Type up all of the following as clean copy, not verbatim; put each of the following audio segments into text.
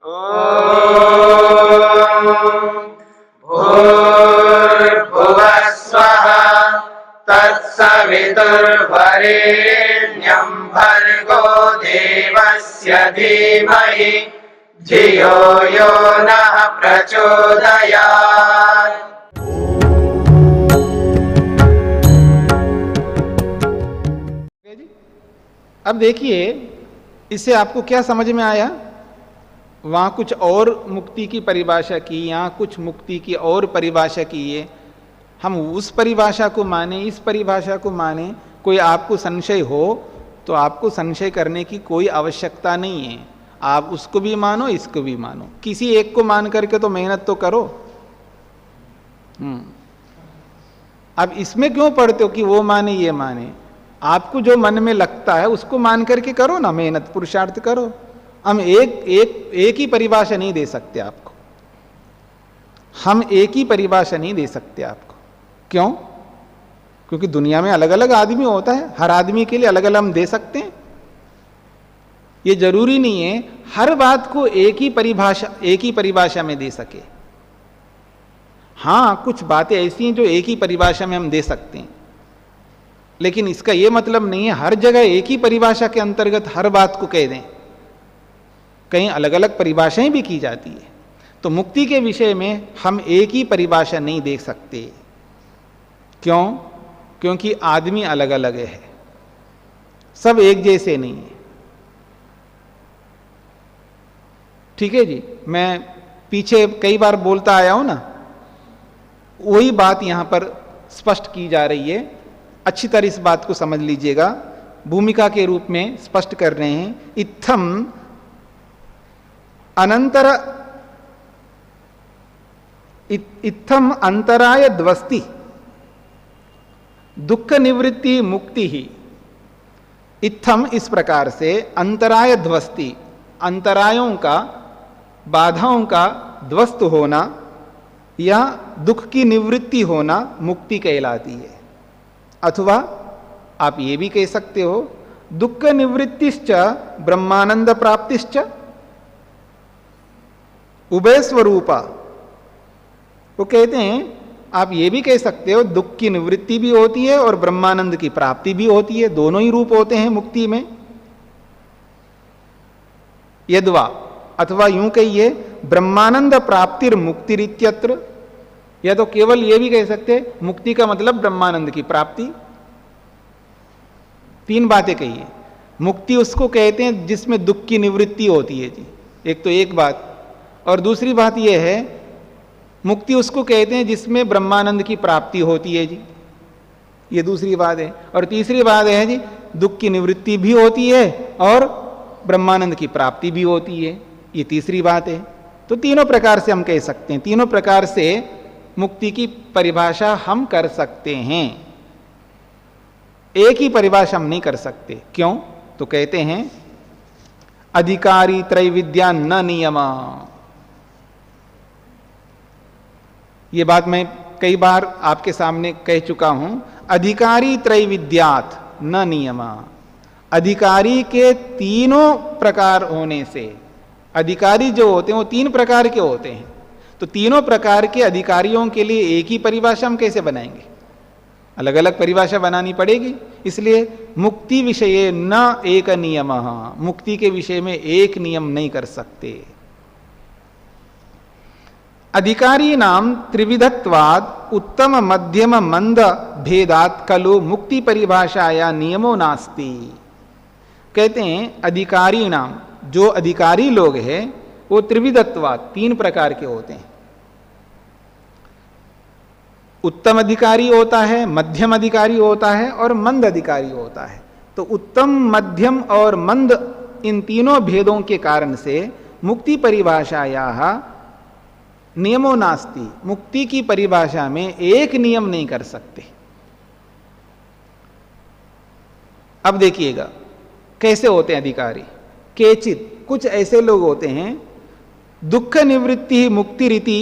भूर्भुवः स्वः तत्सवितुर्वरेण्यं भर्गो देवस्य धीमहि धियो यो नः प्रचोदयात्। अब देखिए इससे आपको क्या समझ में आया। वहां कुछ और मुक्ति की परिभाषा की, यहाँ कुछ मुक्ति की और परिभाषा की है। हम उस परिभाषा को माने, इस परिभाषा को माने, कोई आपको संशय हो तो आपको संशय करने की कोई आवश्यकता नहीं है। आप उसको भी मानो, इसको भी मानो, किसी एक को मान करके तो मेहनत तो करो। अब इसमें क्यों पढ़ते हो कि वो माने ये माने? आपको जो मन में लगता है उसको मान करके करो ना, मेहनत पुरुषार्थ करो। हम एक ही परिभाषा नहीं दे सकते आपको, हम एक ही परिभाषा नहीं दे सकते आपको। क्यों? क्योंकि दुनिया में अलग अलग आदमी होता है, हर आदमी के लिए अलग अलग हम दे सकते हैं। ये जरूरी नहीं है हर बात को एक ही परिभाषा में दे सके। हां, कुछ बातें ऐसी हैं जो एक ही परिभाषा में हम दे सकते हैं, लेकिन इसका यह मतलब नहीं है हर जगह एक ही परिभाषा के अंतर्गत हर बात को कह दें। कहीं अलग अलग परिभाषाएं भी की जाती है। तो मुक्ति के विषय में हम एक ही परिभाषा नहीं दे सकते। क्यों? क्योंकि आदमी अलग अलग है, सब एक जैसे नहीं है। ठीक है जी, मैं पीछे कई बार बोलता आया हूं ना, वही बात यहां पर स्पष्ट की जा रही है। अच्छी तरह इस बात को समझ लीजिएगा, भूमिका के रूप में स्पष्ट कर रहे हैं। इत्थम अनंतर इत्थम अंतराय द्वस्ति दुख निवृत्ति मुक्ति ही। इत्थम इस प्रकार से, अंतराय ध्वस्ति अंतरायों का, बाधाओं का ध्वस्त होना या दुख की निवृत्ति होना मुक्ति कहलाती है। अथवा आप ये भी कह सकते हो दुख निवृत्तिश्च ब्रह्मानंद प्राप्तिश्च उभय स्वरूपा। वो कहते हैं आप ये भी कह सकते हो दुख की निवृत्ति भी होती है और ब्रह्मानंद की प्राप्ति भी होती है, दोनों ही रूप होते हैं मुक्ति में। यद्वा, अथवा यूं कहिए ब्रह्मानंद प्राप्तिर मुक्तिरित्यत्र, या तो केवल ये भी कह सकते हैं मुक्ति का मतलब ब्रह्मानंद की प्राप्ति। तीन बातें कही है। मुक्ति उसको कहते हैं जिसमें दुख की निवृत्ति होती है जी, एक तो एक बात। और दूसरी बात यह है मुक्ति उसको कहते हैं जिसमें ब्रह्मानंद की प्राप्ति होती है जी, ये दूसरी बात है। और तीसरी बात है जी दुख की निवृत्ति भी होती है और ब्रह्मानंद की प्राप्ति भी होती है, ये तीसरी बात है। तो तीनों प्रकार से हम कह सकते हैं, तीनों प्रकार से मुक्ति की परिभाषा हम कर सकते हैं। एक ही परिभाषा हम नहीं कर सकते। क्यों? तो कहते हैं अधिकारी त्रैविद्या न नियमा। ये बात मैं कई बार आपके सामने कह चुका हूं। अधिकारी त्रैविद्यात न नियमा, अधिकारी के तीनों प्रकार होने से, अधिकारी जो होते हैं वो तीन प्रकार के होते हैं, तो तीनों प्रकार के अधिकारियों के लिए एक ही परिभाषा हम कैसे बनाएंगे? अलग अलग परिभाषा बनानी पड़ेगी। इसलिए मुक्ति विषये न एक नियम, मुक्ति के विषय में एक नियम नहीं कर सकते। अधिकारी नाम त्रिविधत्वाद उत्तम मध्यम मंद भेदात खलु मुक्ति परिभाषाया नियमो नास्ति। कहते हैं अधिकारी नाम, जो अधिकारी लोग हैं वो त्रिविधत्वाद, तीन प्रकार के होते हैं। उत्तम अधिकारी होता है, मध्यम अधिकारी होता है और मंद अधिकारी होता है। तो उत्तम, मध्यम और मंद, इन तीनों भेदों के कारण से मुक्ति परिभाषाया नियमो नास्ति, मुक्ति की परिभाषा में एक नियम नहीं कर सकते। अब देखिएगा कैसे होते हैं अधिकारी। केचित, कुछ ऐसे लोग होते हैं दुख निवृत्ति मुक्ति रीति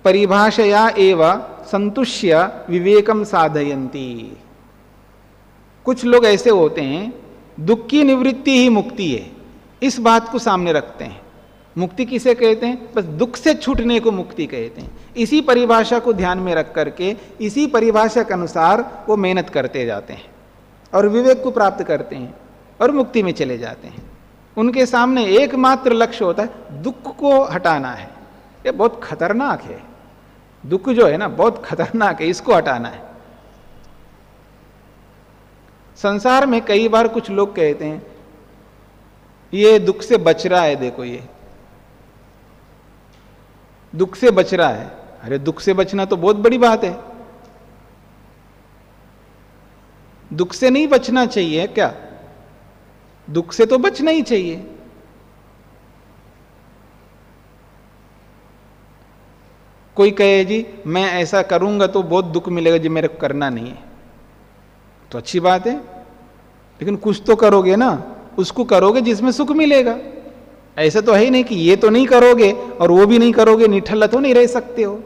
परिभाषया एवं संतुष्य विवेकम साधयन्ति। कुछ लोग ऐसे होते हैं दुख की निवृत्ति ही मुक्ति है, इस बात को सामने रखते हैं। मुक्ति किसे कहते हैं? बस दुख से छूटने को मुक्ति कहते हैं। इसी परिभाषा को ध्यान में रख करके इसी परिभाषा के अनुसार वो मेहनत करते जाते हैं और विवेक को प्राप्त करते हैं और मुक्ति में चले जाते हैं। उनके सामने एकमात्र लक्ष्य होता है दुख को हटाना है। ये बहुत खतरनाक है, दुख जो है ना बहुत खतरनाक है, इसको हटाना है। संसार में कई बार कुछ लोग कहते हैं ये दुख से बच रहा है, देखो ये दुख से बच रहा है। अरे दुख से बचना तो बहुत बड़ी बात है, दुख से नहीं बचना चाहिए क्या? दुख से तो बचना ही चाहिए। कोई कहे जी मैं ऐसा करूंगा तो बहुत दुख मिलेगा जी, मेरे को करना नहीं है, तो अच्छी बात है, लेकिन कुछ तो करोगे ना, उसको करोगे जिसमें सुख मिलेगा। ऐसा तो है ही नहीं कि ये तो नहीं करोगे और वो भी नहीं करोगे, निठल्ला तो नहीं रह सकते हो।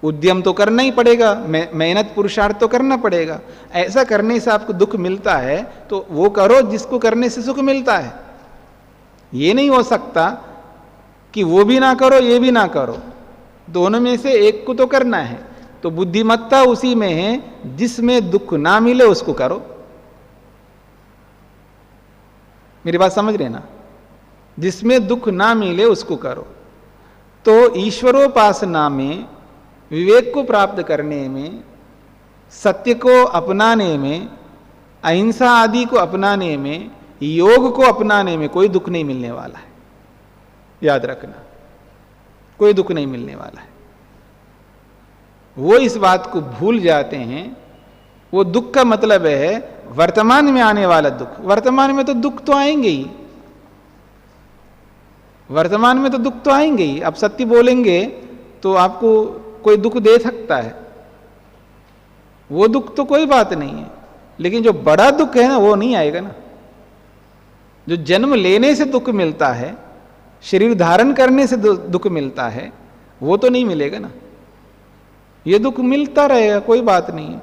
उद्यम तो करना ही पड़ेगा, मेहनत पुरुषार्थ तो करना पड़ेगा। ऐसा करने से आपको दुख मिलता है तो वो करो जिसको करने से सुख मिलता है। ये नहीं हो सकता कि वो भी ना करो ये भी ना करो, दोनों में से एक को तो करना है। तो बुद्धिमत्ता उसी में है जिसमें दुख ना मिले उसको करो। मेरी बात समझ रहे ना? जिसमें दुख ना मिले उसको करो। तो ईश्वरोपासना में, विवेक को प्राप्त करने में, सत्य को अपनाने में, अहिंसा आदि को अपनाने में, योग को अपनाने में कोई दुख नहीं मिलने वाला है। याद रखना, कोई दुख नहीं मिलने वाला है। वो इस बात को भूल जाते हैं। वो दुख का मतलब है वर्तमान में आने वाला दुख। वर्तमान में तो दुख तो आएंगे ही, वर्तमान में तो दुख तो आएंगे ही। आप सत्य बोलेंगे तो आपको कोई दुख दे सकता है, वो दुख तो कोई बात नहीं है, लेकिन जो बड़ा दुख है ना वो नहीं आएगा ना। जो जन्म लेने से दुख मिलता है, शरीर धारण करने से दुख मिलता है, वो तो नहीं मिलेगा ना। ये दुख मिलता रहेगा, कोई बात नहीं है।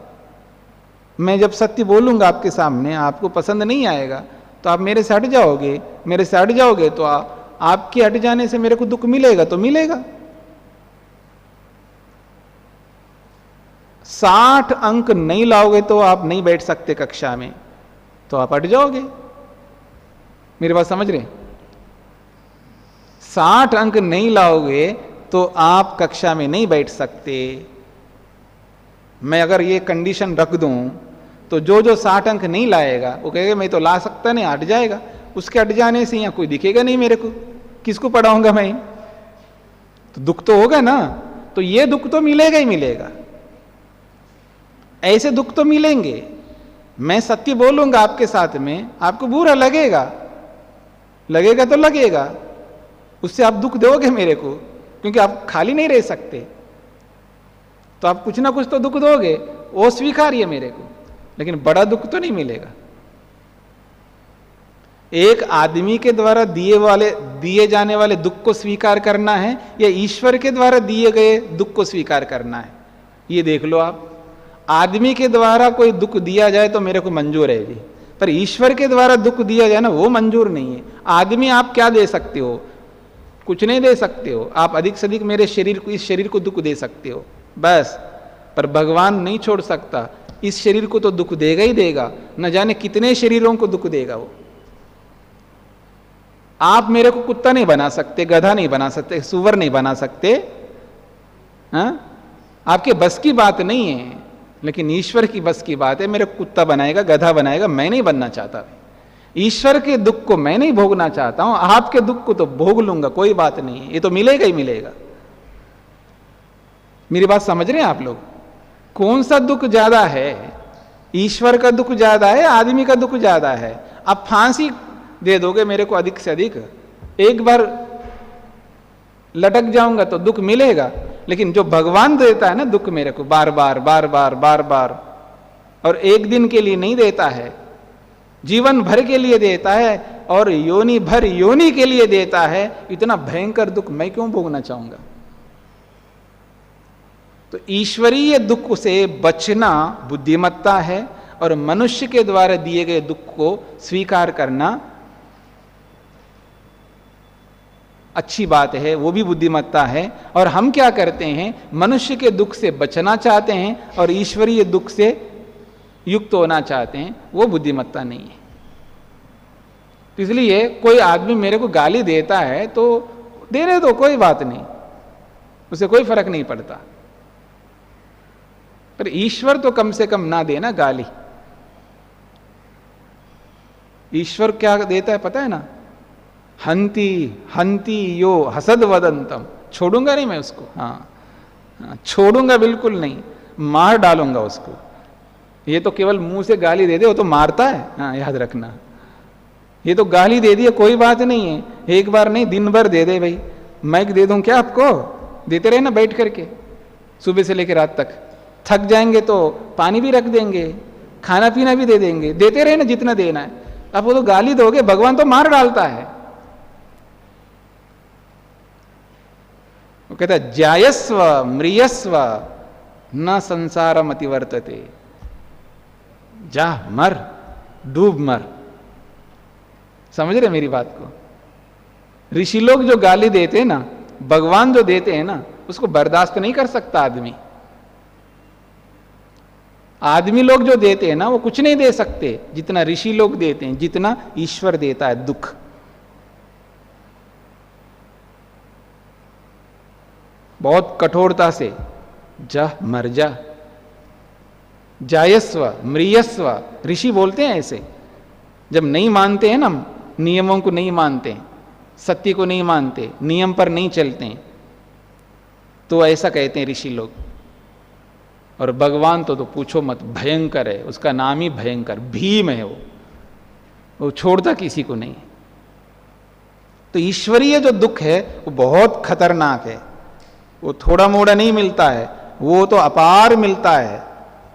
मैं जब सत्य बोलूंगा आपके सामने, आपको पसंद नहीं आएगा तो आप मेरे से हट जाओगे, मेरे से हट जाओगे तो आपके हट जाने से मेरे को दुख मिलेगा तो मिलेगा। 60 अंक नहीं लाओगे तो आप नहीं बैठ सकते कक्षा में, तो आप हट जाओगे। मेरी बात समझ रहे? 60 अंक नहीं लाओगे तो आप कक्षा में नहीं बैठ सकते। मैं अगर ये कंडीशन रख दूं तो जो जो 60 अंक नहीं लाएगा वो कहेगा मैं तो ला सकता नहीं, हट जाएगा। उसके हट जाने से यहां कोई दिखेगा नहीं मेरे को, किसको पढ़ाऊंगा मैं? तो दुख तो होगा ना। तो ये दुख तो मिलेगा ही मिलेगा, ऐसे दुख तो मिलेंगे। मैं सत्य बोलूंगा आपके साथ में, आपको बुरा लगेगा, लगेगा तो लगेगा, उससे आप दुख दोगे मेरे को, क्योंकि आप खाली नहीं रह सकते। तो आप कुछ ना कुछ तो दुख दोगे, वो स्वीकार्य मेरे को, लेकिन बड़ा दुख तो नहीं मिलेगा। एक आदमी के द्वारा दिए जाने वाले दुख को स्वीकार करना है या ईश्वर के द्वारा दिए गए दुख को स्वीकार करना है, ये देख लो आप। आदमी के द्वारा कोई दुख दिया जाए तो मेरे को मंजूर है जी, पर ईश्वर के द्वारा दुख दिया जाए ना वो मंजूर नहीं है। आदमी आप क्या दे सकते हो? कुछ नहीं दे सकते हो। आप अधिक से अधिक मेरे शरीर को, इस शरीर को दुख दे सकते हो बस, पर भगवान नहीं छोड़ सकता। इस शरीर को तो दुख देगा ही देगा, न जाने कितने शरीरों को दुख देगा वो। आप मेरे को कुत्ता नहीं बना सकते, गधा नहीं बना सकते, सुअर नहीं बना सकते, हाँ? आपके बस की बात नहीं है, लेकिन ईश्वर की बस की बात है। मेरे को कुत्ता बनाएगा, गधा बनाएगा, मैं नहीं बनना चाहता। ईश्वर के दुख को मैं नहीं भोगना चाहता हूं, आपके दुख को तो भोग लूंगा, कोई बात नहीं, ये तो मिलेगा ही मिलेगा। मेरी बात समझ रहे हैं आप लोग? कौन सा दुख ज्यादा है? ईश्वर का दुख ज्यादा है, आदमी का दुख ज्यादा है? आप फांसी दे दोगे मेरे को अधिक से अधिक, एक बार लटक जाऊंगा तो दुख मिलेगा, लेकिन जो भगवान देता है ना दुख मेरे को बार बार बार बार बार बार, और एक दिन के लिए नहीं देता है, जीवन भर के लिए देता है और योनि भर योनि के लिए देता है, इतना भयंकर दुख मैं क्यों भोगना चाहूंगा? तो ईश्वरीय दुख से बचना बुद्धिमत्ता है, और मनुष्य के द्वारा दिए गए दुख को स्वीकार करना अच्छी बात है, वो भी बुद्धिमत्ता है। और हम क्या करते हैं, मनुष्य के दुख से बचना चाहते हैं और ईश्वरीय दुख से युक्त होना चाहते हैं, वो बुद्धिमत्ता नहीं है। तो इसलिए कोई आदमी मेरे को गाली देता है तो देने दो, कोई बात नहीं, उसे कोई फर्क नहीं पड़ता। पर ईश्वर तो कम से कम ना देना गाली। ईश्वर क्या देता है पता है ना, हंती हंती यो हसद वदंतम, छोड़ूंगा नहीं मैं उसको, हाँ छोड़ूंगा बिल्कुल नहीं, मार डालूंगा उसको। ये तो केवल मुंह से गाली दे दे, वो तो मारता है, हाँ याद रखना। ये तो गाली दे दी, कोई बात नहीं है, एक बार नहीं दिन भर दे दे भाई, मैं दे दूं क्या आपको, देते रहे ना बैठ करके सुबह से लेकर रात तक। थक जाएंगे तो पानी भी रख देंगे, खाना पीना भी दे देंगे, देते रहे ना जितना देना है। अब वो तो गाली दोगे, भगवान तो मार डालता है। वो कहता है जायस्व म्रियस्व न संसारम अतिवर्तते, जा मर, डूब मर। समझ रहे मेरी बात को? ऋषि लोग जो गाली देते हैं ना, भगवान जो देते हैं ना, उसको बर्दाश्त नहीं कर सकता आदमी। आदमी लोग जो देते हैं ना, वो कुछ नहीं दे सकते जितना ऋषि लोग देते हैं, जितना ईश्वर देता है दुख। बहुत कठोरता से, जा मर जा, जायस्व म्रियस्व, ऋषि बोलते हैं ऐसे। जब नहीं मानते हैं ना, नियमों को नहीं मानते, सत्य को नहीं मानते, नियम पर नहीं चलते, तो ऐसा कहते हैं ऋषि लोग। और भगवान तो पूछो मत, भयंकर है, उसका नाम ही भयंकर, भीम है वो छोड़ता किसी को नहीं। तो ईश्वरीय जो दुख है वो बहुत खतरनाक है, वो थोड़ा मोड़ा नहीं मिलता है, वो तो अपार मिलता है,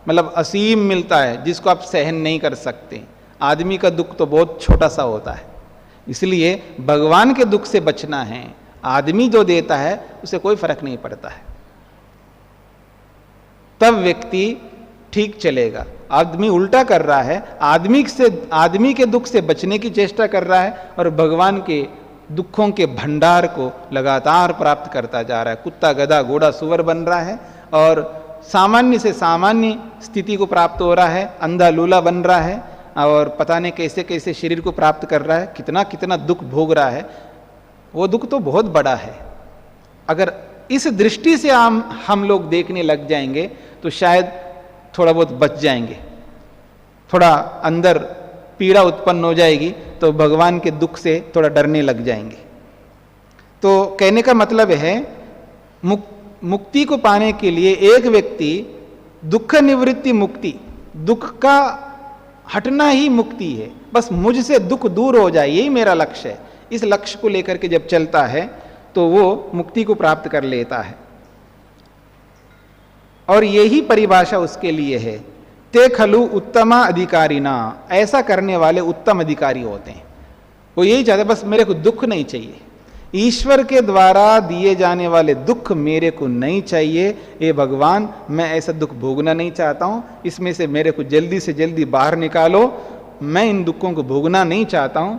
मतलब असीम मिलता है, जिसको आप सहन नहीं कर सकते। आदमी का दुख तो बहुत छोटा सा होता है। इसलिए भगवान के दुख से बचना है। आदमी जो देता है उसे कोई फर्क नहीं पड़ता है, तब व्यक्ति ठीक चलेगा। आदमी उल्टा कर रहा है, आदमी के दुख से बचने की चेष्टा कर रहा है और भगवान के दुखों के भंडार को लगातार प्राप्त करता जा रहा है। कुत्ता गधा घोड़ा सुअर बन रहा है और सामान्य से सामान्य स्थिति को प्राप्त हो रहा है, अंधा लूला बन रहा है और पता नहीं कैसे कैसे शरीर को प्राप्त कर रहा है, कितना कितना दुख भोग रहा है। वो दुख तो बहुत बड़ा है। अगर इस दृष्टि से हम लोग देखने लग जाएंगे तो शायद थोड़ा बहुत बच जाएंगे। थोड़ा अंदर पीड़ा उत्पन्न हो जाएगी तो भगवान के दुख से थोड़ा डरने लग जाएंगे। तो कहने का मतलब है, मुक्ति को पाने के लिए एक व्यक्ति दुख निवृत्ति मुक्ति, दुख का हटना ही मुक्ति है। बस मुझसे दुख दूर हो जाए, यही मेरा लक्ष्य है। इस लक्ष्य को लेकर के जब चलता है तो वो मुक्ति को प्राप्त कर लेता है। और यही परिभाषा उसके लिए है, ते खलु उत्तमा अधिकारिना, ऐसा करने वाले उत्तम अधिकारी होते हैं। वो यही चाहते, बस मेरे को दुख नहीं चाहिए, ईश्वर के द्वारा दिए जाने वाले दुख मेरे को नहीं चाहिए। ये भगवान, मैं ऐसा दुख भोगना नहीं चाहता हूं, इसमें से मेरे को जल्दी से जल्दी बाहर निकालो, मैं इन दुखों को भोगना नहीं चाहता हूं।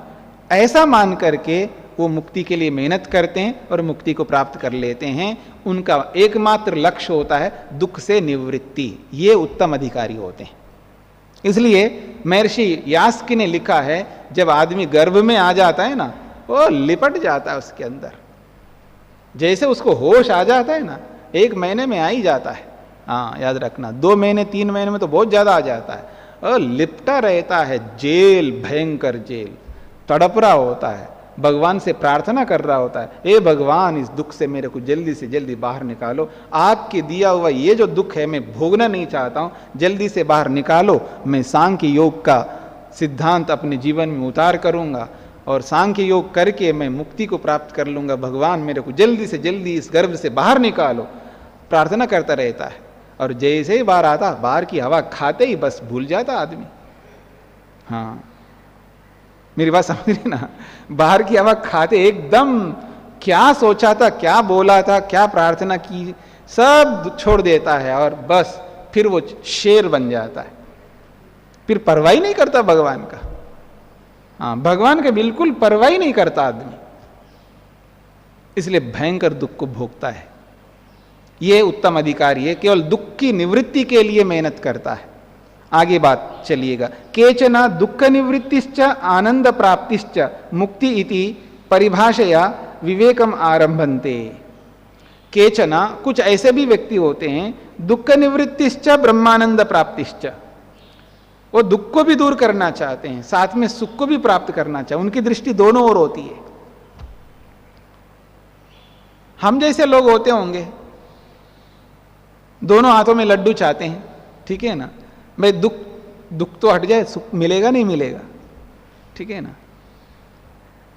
ऐसा मान करके वो मुक्ति के लिए मेहनत करते हैं और मुक्ति को प्राप्त कर लेते हैं। उनका एकमात्र लक्ष्य होता है दुख से निवृत्ति। ये उत्तम अधिकारी होते हैं। इसलिए महर्षि यास्क ने लिखा है, जब आदमी गर्भ में आ जाता है ना, वो लिपट जाता है उसके अंदर। जैसे उसको होश आ जाता है ना, 1 महीने में आ ही जाता है। हाँ याद रखना, 2 महीने 3 महीने में तो बहुत ज्यादा आ जाता है। और लिपटा रहता है, जेल, भयंकर जेल, तड़प रहा होता है, भगवान से प्रार्थना कर रहा होता है, हे भगवान इस दुख से मेरे को जल्दी से जल्दी बाहर निकालो, आपके दिया हुआ ये जो दुख है मैं भोगना नहीं चाहता हूं, जल्दी से बाहर निकालो। मैं सांख्य योग का सिद्धांत अपने जीवन में उतार करूंगा और सांख्य योग करके मैं मुक्ति को प्राप्त कर लूंगा। भगवान मेरे को जल्दी से जल्दी इस गर्भ से बाहर निकालो, प्रार्थना करता रहता है। और जैसे ही बाहर आता, बाहर की हवा खाते ही बस भूल जाता आदमी। हाँ मेरी बात समझ रही ना, बाहर की हवा खाते एकदम क्या सोचा था, क्या बोला था, क्या प्रार्थना की, सब छोड़ देता है और बस फिर वो शेर बन जाता है। फिर परवाह ही नहीं करता भगवान का। हाँ भगवान का बिल्कुल परवाह ही नहीं करता आदमी। इसलिए भयंकर दुख को भोगता है। यह उत्तम अधिकारी है, केवल दुख की निवृत्ति के लिए मेहनत करता है। आगे बात चलिएगा। केचना दुख निवृत्तिश्च आनंद प्राप्तिश्च मुक्ति इति परिभाषया विवेकम आरंभन्ते। केचना कुछ ऐसे भी व्यक्ति होते हैं, दुख निवृत्तिश्च ब्रह्मानंद प्राप्तिश्च, वो दुख को भी दूर करना चाहते हैं, साथ में सुख को भी प्राप्त करना चाहते हैं। उनकी दृष्टि दोनों ओर होती है। हम जैसे लोग होते होंगे, दोनों हाथों में लड्डू चाहते हैं, ठीक है ना। भाई दुख तो हट जाए, सुख मिलेगा नहीं मिलेगा, ठीक है ना।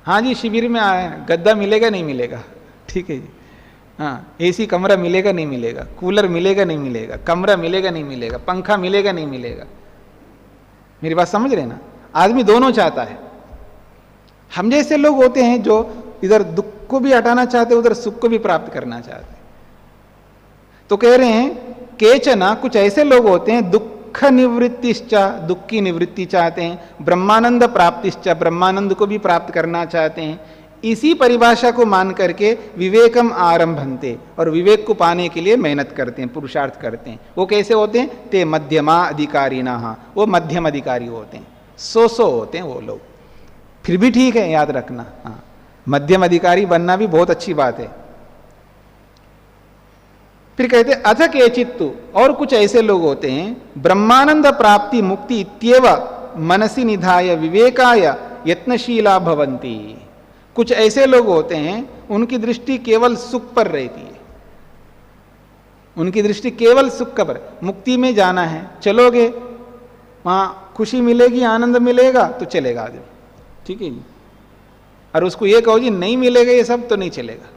हाँ जी, शिविर में आए, गद्दा मिलेगा नहीं मिलेगा, ठीक है जी। हाँ, एसी कमरा मिलेगा नहीं मिलेगा, कूलर मिलेगा नहीं मिलेगा, कमरा मिलेगा नहीं मिलेगा, पंखा मिलेगा नहीं मिलेगा। मेरी बात समझ रहे ना। आदमी दोनों चाहता है। हम जैसे लोग होते हैं जो इधर दुख को भी हटाना चाहते, उधर सुख को भी प्राप्त करना चाहते। तो कह रहे हैं केचना, कुछ ऐसे लोग होते हैं, दुख निवृत्तिश्च, दुख की निवृत्ति चाहते हैं, ब्रह्मानंद प्राप्तिश्च, ब्रह्मानंद को भी प्राप्त करना चाहते हैं। इसी परिभाषा को मान करके विवेकम आरंभन्ते, और विवेक को पाने के लिए मेहनत करते हैं, पुरुषार्थ करते हैं। वो कैसे होते हैं? ते मध्यमा अधिकारिणः, वो मध्यम अधिकारी होते हैं, सो होते हैं वो लोग। फिर भी ठीक है, याद रखना। हाँ, मध्यम अधिकारी बनना भी बहुत अच्छी बात है। फिर कहते अथ केचित्तु, और कुछ ऐसे लोग होते हैं, ब्रह्मानंद प्राप्ति मुक्ति इत्येव मनसि निधाय विवेकाय यत्नशीला भवन्ति। कुछ ऐसे लोग होते हैं, उनकी दृष्टि केवल सुख पर रहती है, उनकी दृष्टि केवल सुख पर। मुक्ति में जाना है, चलोगे, वहां खुशी मिलेगी, आनंद मिलेगा तो चलेगा आदमी, ठीक है जी। और उसको ये कहो जी नहीं मिलेगा ये सब, तो नहीं चलेगा।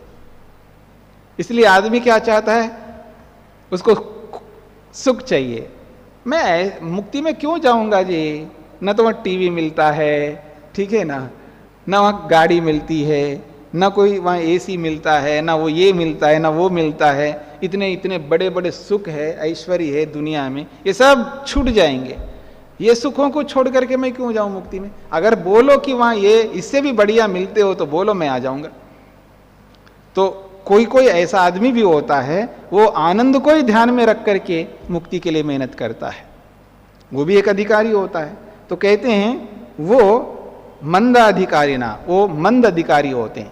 इसलिए आदमी क्या चाहता है? उसको सुख चाहिए। मैं मुक्ति में क्यों जाऊंगा जी? न तो वहां टीवी मिलता है, ठीक है ना, ना वहाँ गाड़ी मिलती है, ना कोई वहाँ एसी मिलता है, ना वो ये मिलता है, ना वो मिलता है। इतने इतने बड़े बड़े सुख है, ऐश्वर्य है दुनिया में, ये सब छूट जाएंगे। ये सुखों को छोड़ करके मैं क्यों जाऊं मुक्ति में? अगर बोलो कि वहाँ ये इससे भी बढ़िया मिलते हो तो बोलो, मैं आ जाऊंगा। तो कोई कोई ऐसा आदमी भी होता है, वो आनंद को ही ध्यान में रख करके मुक्ति के लिए मेहनत करता है, वो भी एक अधिकारी होता है। तो कहते हैं वो मंद अधिकारी ना, वो मंद अधिकारी होते हैं।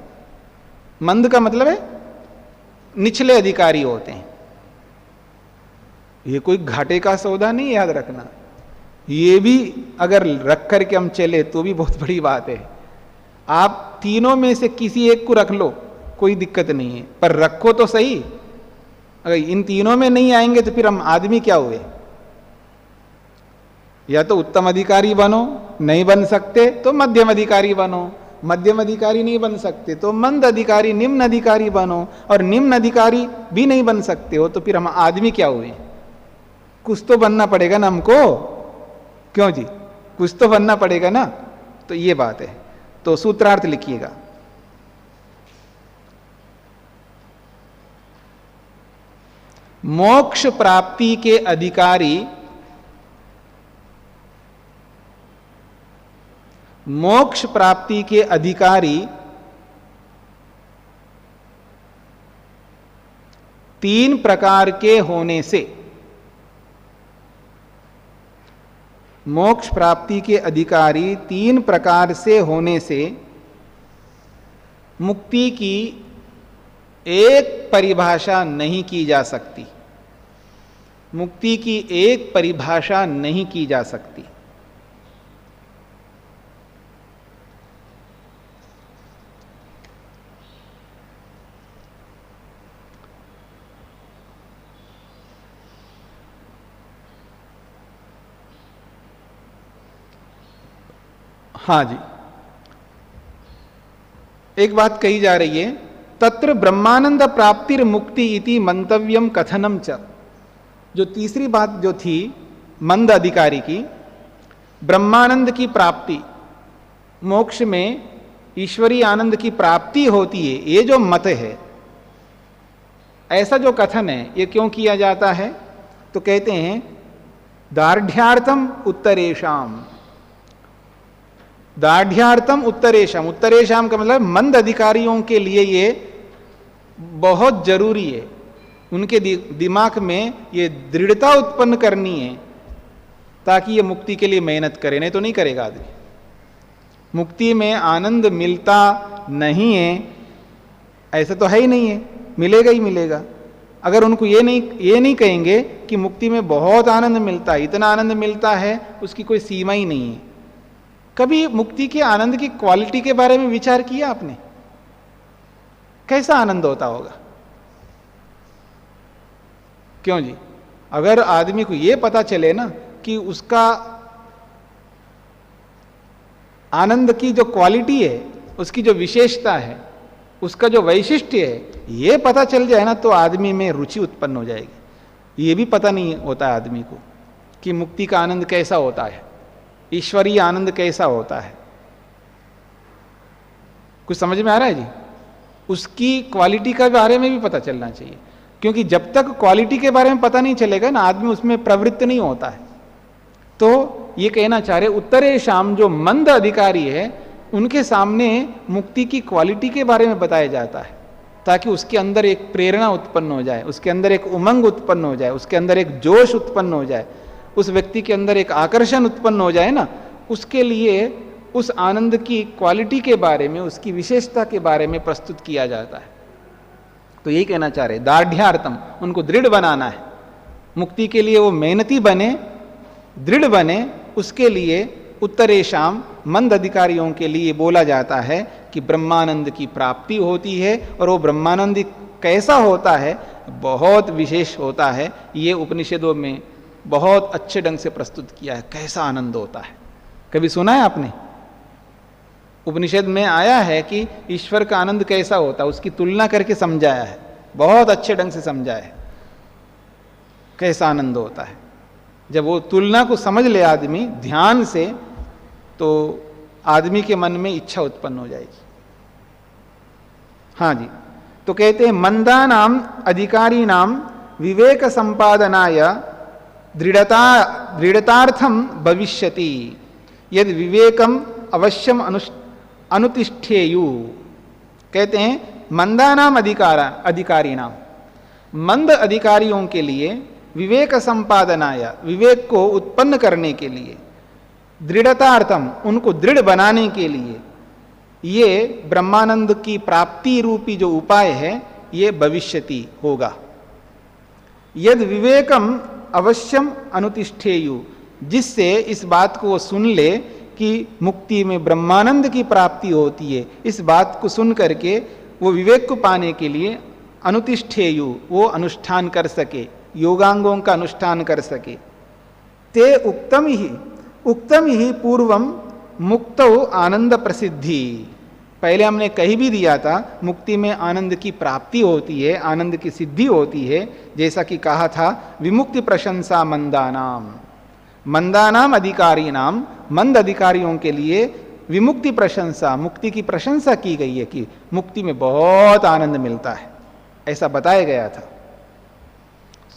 मंद का मतलब है निचले अधिकारी होते हैं। ये कोई घाटे का सौदा नहीं, याद रखना। ये भी अगर रख करके हम चले तो भी बहुत बड़ी बात है। आप तीनों में से किसी एक को रख लो, कोई दिक्कत नहीं है, पर रखो तो सही। अगर इन तीनों में नहीं आएंगे तो फिर हम आदमी क्या हुए? या तो उत्तम अधिकारी बनो, नहीं बन सकते तो मध्यम अधिकारी बनो, मध्यम अधिकारी नहीं बन सकते तो मंद अधिकारी, निम्न अधिकारी बनो, और निम्न अधिकारी भी नहीं बन सकते हो तो फिर हम आदमी क्या हुए? कुछ तो बनना पड़ेगा ना हमको, क्यों जी? कुछ तो बनना पड़ेगा ना। तो ये बात है। तो सूत्रार्थ लिखिएगा। मोक्ष प्राप्ति के अधिकारी, मोक्ष प्राप्ति के अधिकारी तीन प्रकार के होने से, मोक्ष प्राप्ति के अधिकारी तीन प्रकार से होने से मुक्ति की एक परिभाषा नहीं की जा सकती। मुक्ति की एक परिभाषा नहीं की जा सकती। हाँ जी, एक बात कही जा रही है, तत्र ब्रह्मानंद प्राप्तिर मुक्ति इति मंतव्यम कथनम च। जो तीसरी बात जो थी मंद अधिकारी की, ब्रह्मानंद की प्राप्ति, मोक्ष में ईश्वरीय आनंद की प्राप्ति होती है, ये जो मत है, ऐसा जो कथन है, ये क्यों किया जाता है? तो कहते हैं दार्ढ्यार्थम उत्तरेशम, दार्ढ्यार्थम उत्तरेशम। उत्तरेशम का मतलब मंद अधिकारियों के लिए ये बहुत जरूरी है। उनके दिमाग में ये दृढ़ता उत्पन्न करनी है ताकि ये मुक्ति के लिए मेहनत करे, नहीं तो नहीं करेगा आदमी। मुक्ति में आनंद मिलता नहीं है ऐसा तो है ही नहीं है, मिलेगा ही मिलेगा। अगर उनको ये नहीं कहेंगे कि मुक्ति में बहुत आनंद मिलता है, इतना आनंद मिलता है उसकी कोई सीमा ही नहीं है। कभी मुक्ति के आनंद की क्वालिटी के बारे में विचार किया आपने? कैसा आनंद होता होगा? क्यों जी? अगर आदमी को यह पता चले ना कि उसका आनंद की जो क्वालिटी है, उसकी जो विशेषता है, उसका जो वैशिष्ट्य है, ये पता चल जाए ना तो आदमी में रुचि उत्पन्न हो जाएगी। ये भी पता नहीं होता है आदमी को कि मुक्ति का आनंद कैसा होता है, ईश्वरीय आनंद कैसा होता है। कुछ समझ में आ रहा है जी? उसकी क्वालिटी के बारे में भी पता चलना चाहिए, क्योंकि जब तक क्वालिटी के बारे में पता नहीं चलेगा ना आदमी उसमें प्रवृत्त नहीं होता है। तो ये कहना चाह रहे उत्तरेशाम जो मंद अधिकारी है उनके सामने मुक्ति की क्वालिटी के बारे में बताया जाता है ताकि उसके अंदर एक प्रेरणा उत्पन्न हो जाए, उसके अंदर एक उमंग उत्पन्न हो जाए, उसके अंदर एक जोश उत्पन्न हो जाए, उस व्यक्ति के अंदर एक आकर्षण उत्पन्न हो जाए ना। उसके लिए उस आनंद की क्वालिटी के बारे में, उसकी विशेषता के बारे में प्रस्तुत किया जाता है। तो यही कहना चाह रहे दार्ढ्यार्थम, उनको दृढ़ बनाना है। मुक्ति के लिए वो मेहनती बने, दृढ़ बने, उसके लिए उत्तरेशाम मंद अधिकारियों के लिए बोला जाता है कि ब्रह्मानंद की प्राप्ति होती है। और वो ब्रह्मानंद कैसा होता है? बहुत विशेष होता है। ये उपनिषदों में बहुत अच्छे ढंग से प्रस्तुत किया है कैसा आनंद होता है। कभी सुना है आपने? उपनिषद में आया है कि ईश्वर का आनंद कैसा होता है, उसकी तुलना करके समझाया है, बहुत अच्छे ढंग से समझाया है कैसा आनंद होता है। जब वो तुलना को समझ ले आदमी ध्यान से, तो आदमी के मन में इच्छा उत्पन्न हो जाएगी। हाँ जी, तो कहते हैं मंदानाम अधिकारी नाम विवेक संपादनाय दृढ़तार्थम भविष्यति यद विवेकम अवश्यम अनुतिष्ठेयु। कहते हैं मंदानाम अधिकारी नाम, मंद अधिकारियों के लिए विवेक संपादनाय, विवेक को उत्पन्न करने के लिए, दृढ़तार्थम, उनको दृढ़ बनाने के लिए, ये ब्रह्मानंद की प्राप्ति रूपी जो उपाय है ये भविष्यति होगा। यद विवेकम अवश्यम अनुतिष्ठेयु, जिससे इस बात को वो सुन ले कि मुक्ति में ब्रह्मानंद की प्राप्ति होती है, इस बात को सुन करके वो विवेक को पाने के लिए अनुतिष्ठेयु, वो अनुष्ठान कर सके, योगांगों का अनुष्ठान कर सके। ते उक्तम ही पूर्वम मुक्तो आनंद प्रसिद्धि। पहले हमने कही भी दिया था मुक्ति में आनंद की प्राप्ति होती है, आनंद की सिद्धि होती है। जैसा कि कहा था विमुक्ति प्रशंसा मंदानाम, मंदानाम अधिकारी नाम, मंद अधिकारियों के लिए विमुक्ति प्रशंसा, मुक्ति की प्रशंसा की गई है कि मुक्ति में बहुत आनंद मिलता है, ऐसा बताया गया था।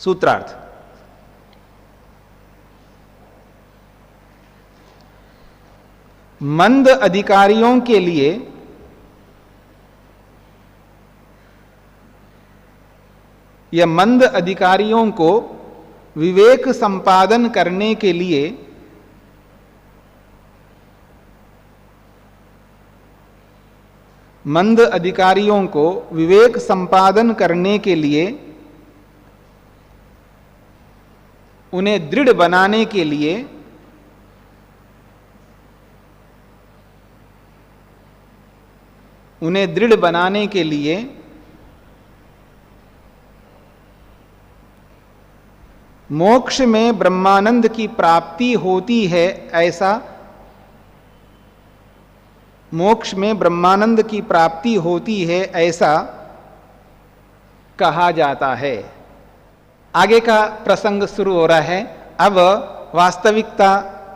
सूत्रार्थ, मंद अधिकारियों के लिए या मंद अधिकारियों को विवेक संपादन करने के लिए मंद अधिकारियों को विवेक संपादन करने के लिए, उन्हें दृढ़ बनाने के लिए मोक्ष में ब्रह्मानंद की प्राप्ति होती है, ऐसा मोक्ष में ब्रह्मानंद की प्राप्ति होती है ऐसा कहा जाता है। आगे का प्रसंग शुरू हो रहा है। अब वास्तविकता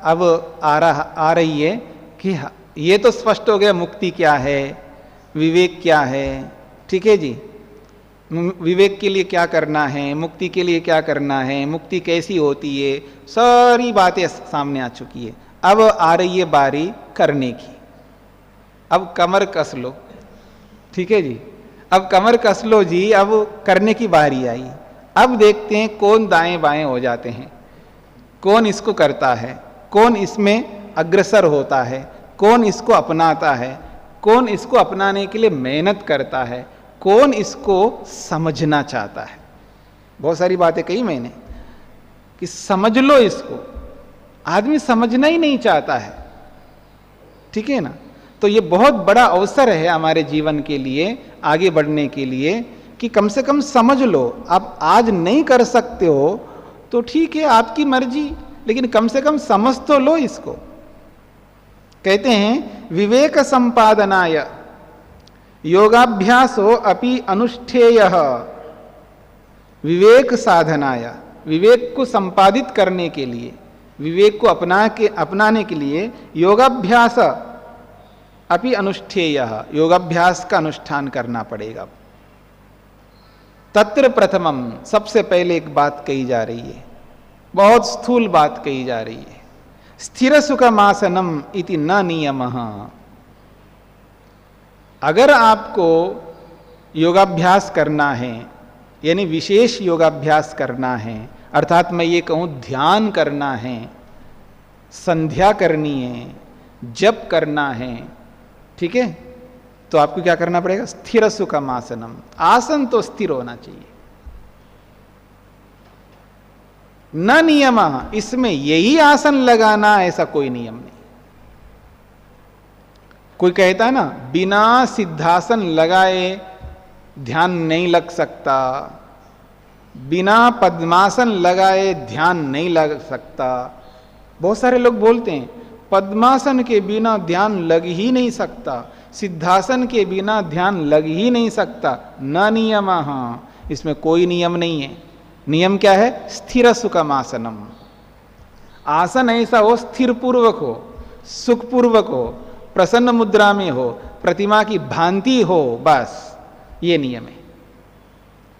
अब आ रही है कि ये तो स्पष्ट हो गया मुक्ति क्या है, विवेक क्या है, ठीक है जी। विवेक के लिए क्या करना है, मुक्ति के लिए क्या करना है, मुक्ति कैसी होती है, सारी बातें सामने आ चुकी है। अब आ रही है बारी करने की। अब कमर कस लो, ठीक है जी। अब कमर कस लो जी, अब करने की बारी आई। अब देखते हैं कौन दाएं बाएं हो जाते हैं, कौन इसको करता है, कौन इसमें अग्रसर होता है, कौन इसको अपनाता है, कौन इसको अपनाने के लिए मेहनत करता है, कौन इसको समझना चाहता है। बहुत सारी बातें कही मैंने कि समझ लो इसको, आदमी समझना ही नहीं चाहता है। ठीक है ना? तो ये बहुत बड़ा अवसर है हमारे जीवन के लिए, आगे बढ़ने के लिए, कि कम से कम समझ लो। आप आज नहीं कर सकते हो तो ठीक है, आपकी मर्जी, लेकिन कम से कम समझ तो लो इसको। कहते हैं विवेक संपादनाय योगाभ्यासो अपि अनुष्ठेयः। विवेक साधनाय, विवेक को संपादित करने के लिए, विवेक को अपनाने के लिए योगाभ्यास अपि अनुष्ठेयः, योगाभ्यास का अनुष्ठान करना पड़ेगा। तत्र प्रथमम, सबसे पहले एक बात कही जा रही है, बहुत स्थूल बात कही जा रही है। स्थिर सुखमासनम इति न नियमः। अगर आपको योगाभ्यास करना है, यानी विशेष योगाभ्यास करना है, अर्थात मैं ये कहूं ध्यान करना है, संध्या करनी है, जप करना है, ठीक है, तो आपको क्या करना पड़ेगा? स्थिर सुखम आसनम। आसन तो स्थिर होना चाहिए। न नियम, इसमें यही आसन लगाना ऐसा कोई नियम नहीं। कोई कहता है ना बिना सिद्धासन लगाए ध्यान नहीं लग सकता, बिना पद्मासन लगाए ध्यान नहीं लग सकता। बहुत सारे लोग बोलते हैं पद्मासन के बिना ध्यान लग ही नहीं सकता, सिद्धासन के बिना ध्यान लग ही नहीं सकता। न नियम, इसमें कोई नियम नहीं है। नियम क्या है? स्थिर सुखम आसनम। आसन ऐसा हो, स्थिर पूर्वक हो, सुखपूर्वक हो, प्रसन्न मुद्रा में हो, प्रतिमा की भांति हो, बस ये नियम है।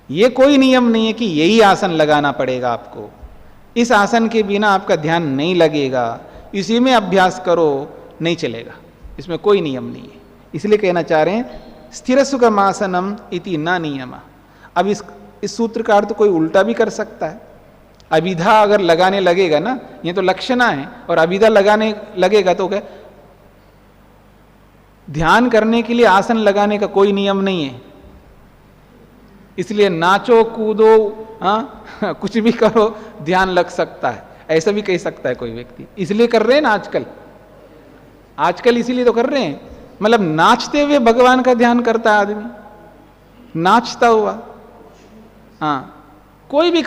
ये कोई नियम नहीं है कि यही आसन लगाना पड़ेगा आपको, इस आसन के बिना आपका ध्यान नहीं लगेगा, इसी में अभ्यास करो, नहीं चलेगा। इसमें कोई नियम नहीं है। इसलिए कहना चाह रहे हैं स्थिर सुखम आसनम इति न नियम। अब इस सूत्र का अर्थ कोई उल्टा भी कर सकता है। अभिधा अगर लगाने लगेगा ना, ये तो लक्षणा है, और अभिधा लगाने लगेगा तो क्या? ध्यान करने के लिए आसन लगाने का कोई नियम नहीं है। इसलिए नाचो कूदो, कुछ भी करो, ध्यान लग सकता है, ऐसा भी कह सकता है कोई व्यक्ति। इसलिए कर रहे हैं ना आजकल इसीलिए तो कर रहे हैं। मतलब नाचते हुए भगवान का ध्यान करता है आदमी, नाचता हुआ। कोई भी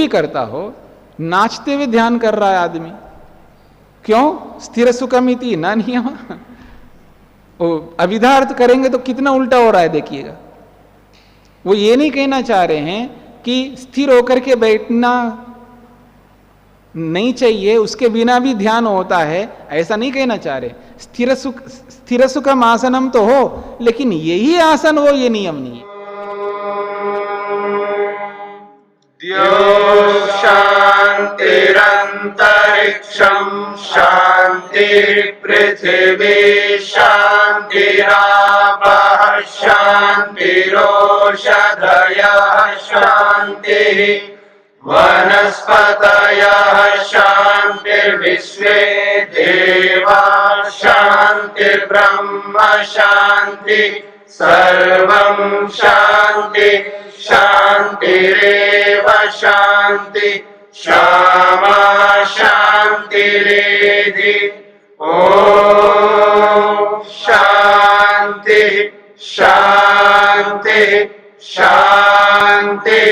करता हो, नाचते हुए ध्यान कर रहा है आदमी। क्यों? स्थिर सुखमिति ना नियम। अभिधार्थ करेंगे तो कितना उल्टा हो रहा है देखिएगा। वो ये नहीं कहना चाह रहे हैं कि स्थिर होकर के बैठना नहीं चाहिए, उसके बिना भी ध्यान होता है, ऐसा नहीं कहना चाह रहे। स्थिर सुखम आसनम तो हो, लेकिन यही आसन हो, ये नियम नहीं है। द्यौ शान्तिरन्तरिक्षं शान्ति पृथिवी शान्तिरापः शान्तिरोषधयः शान्तिः वनस्पतयः शान्तिर्विश्वे देवाः शान्तिर्ब्रह्म शान्ति सर्वं शान्ति शान्तिरेव शान्ति क्षमा शान्तिरेधि। ॐ शान्ति शान्ति शान्तिः।